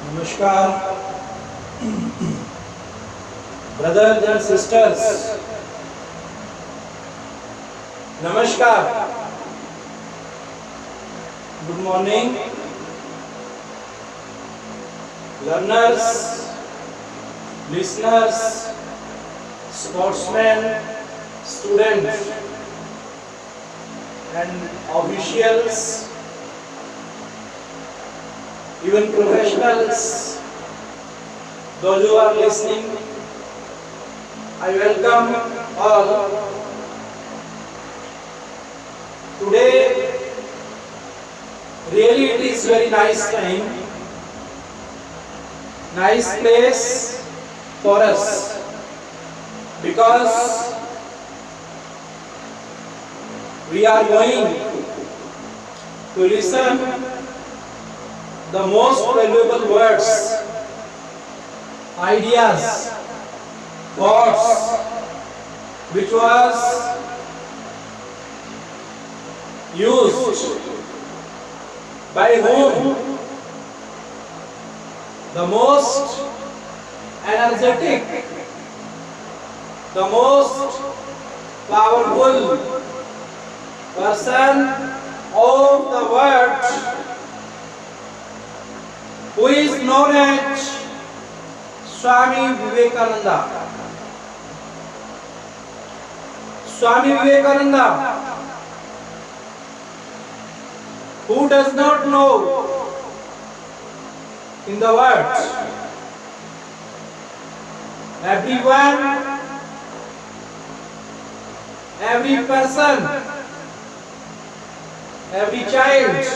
Namaskar, brothers and sisters. Namaskar. Good morning, learners, listeners, sportsmen, students, and officials, even professionals, those who are listening. I welcome all. Today, really it is very nice time, nice place for us, because we are going to listen the most valuable words, ideas, thoughts, which was used by whom? The most energetic, the most powerful person of the world, who is known as Swami Vivekananda. Swami Vivekananda. Who does not know in the world? Everyone, every person, every child,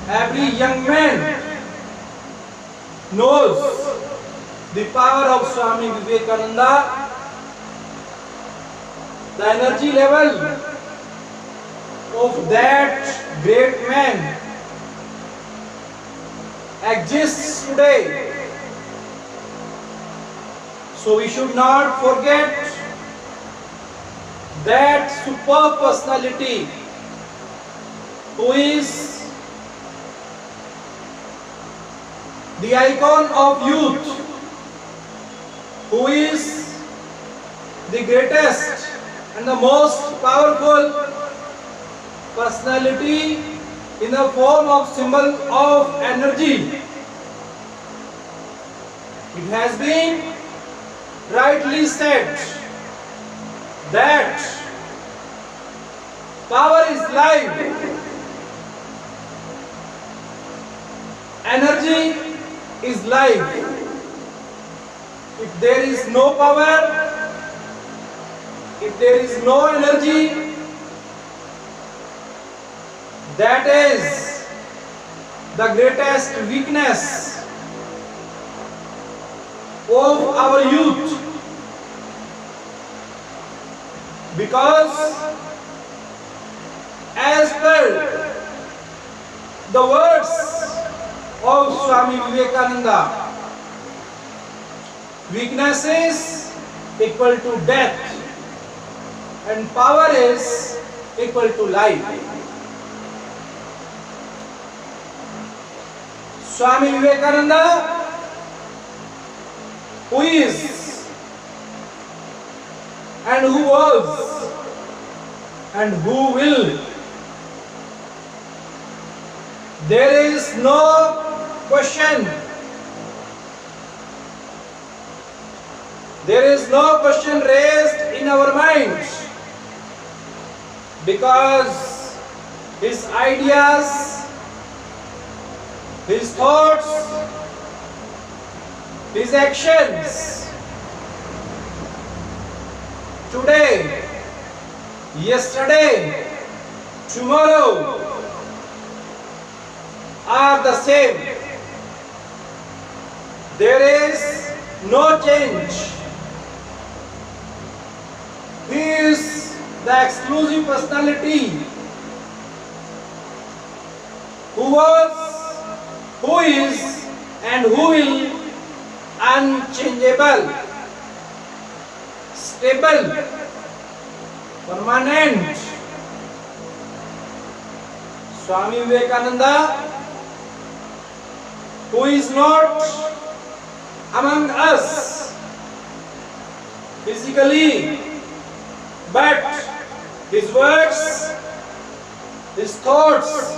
every young man knows the power of Swami Vivekananda, the energy level of that great man exists today. So we should not forget that superb personality who is the icon of youth, who is the greatest and the most powerful personality in the form of symbol of energy. It has been rightly said that power is life, energy is life. If there is no power, if there is no energy, that is the greatest weakness of our youth, because as per the words of Swami Vivekananda, weakness is equal to death and power is equal to life. Swami Vivekananda, who is and who was and who will, there is no question, there is no question raised in our minds, because his ideas, his thoughts, his actions today, yesterday, tomorrow are the same. There is no change. He is the exclusive personality who was, who is, and who will, unchangeable, stable, permanent. Swami Vivekananda who is not among us physically, but his words, his thoughts,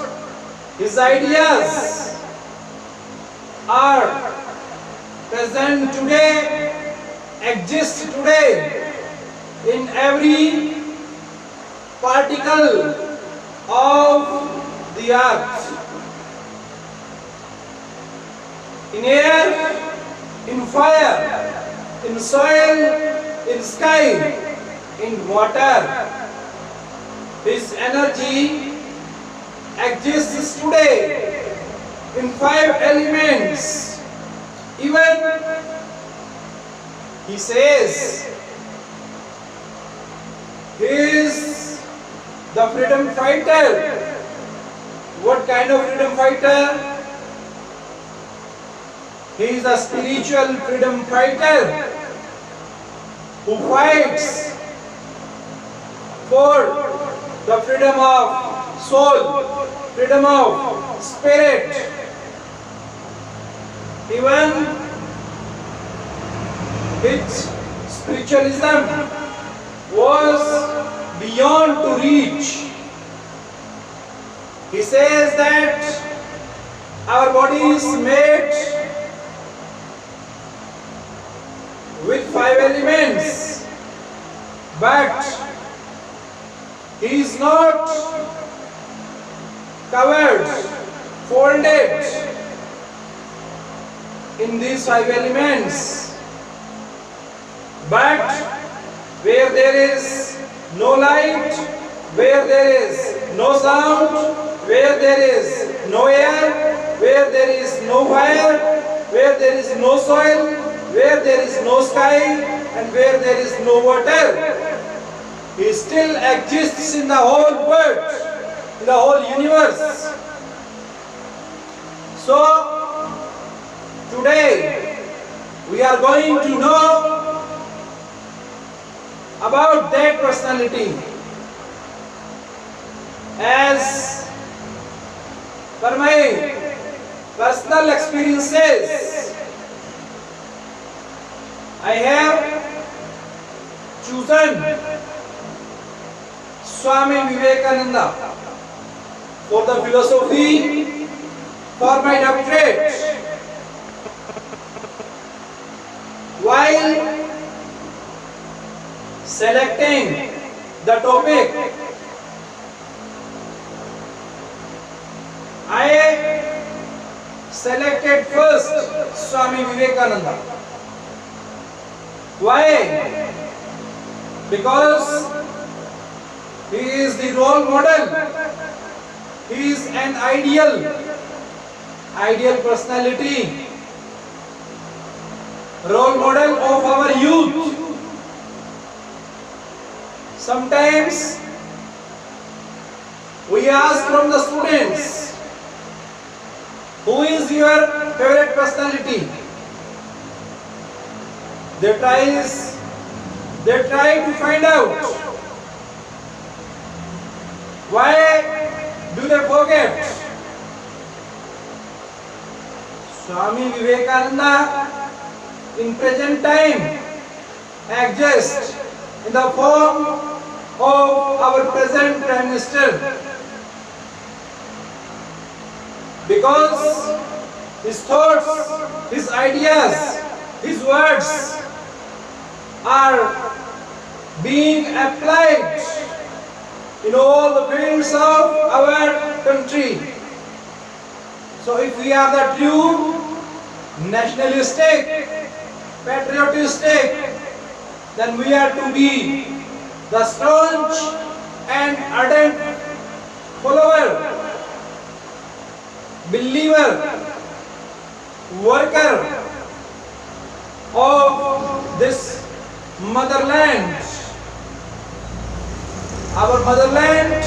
his ideas are present today, exist today in every particle of the earth. In air, in fire, in soil, in sky, in water. His energy exists today in 5 elements. Even he says he is the freedom fighter. What kind of freedom fighter? He is a spiritual freedom fighter who fights for the freedom of soul, freedom of spirit. Even his spiritualism was beyond to reach. He says that our body is made with 5 elements, but he is not covered, folded in these 5 elements. But where there is no light, where there is no sound, where there is no air, where there is no fire, where there is no soil, where there is no sky, and where there is no water, he still exists in the whole world, in the whole universe. So, today we are going to know about that personality. As per my personal experiences, I have chosen Swami Vivekananda for the philosophy for my doctorate. While selecting the topic, I selected first Swami Vivekananda. Why? Because he is the role model. He is an ideal personality, role model of our youth. Sometimes we ask from the students, who is your favorite personality? They try to find out. Why do they forget? Swami Vivekananda in present time exists in the form of our present Prime Minister, because his thoughts, his ideas, his words are being applied in all the fields of our country. So if we are the true nationalistic, patriotistic, then we are to be the staunch and ardent follower, believer, worker of this motherland. Our motherland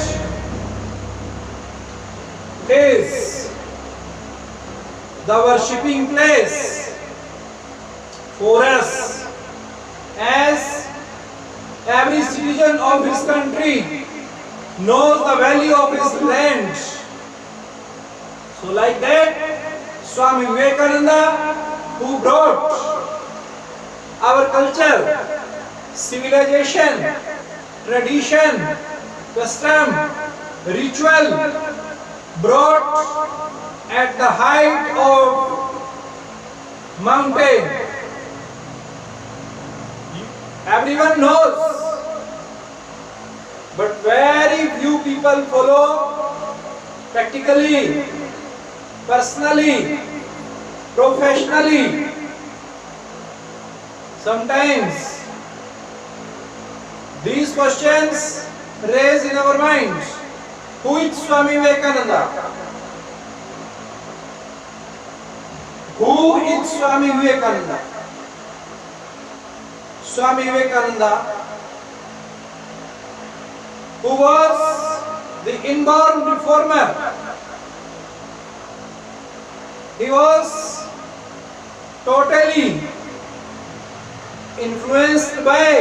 is the worshipping place for us, as every citizen of his country knows the value of his land. So like that, Swami Vivekananda, who brought our culture, civilization, tradition, custom, ritual, brought at the height of mountain. Everyone knows, but very few people follow practically, personally, professionally. Sometimes these questions raise in our mind. Who is Swami Vivekananda? Who is Swami Vivekananda? Swami Vivekananda, who was the inborn reformer. He was totally influenced by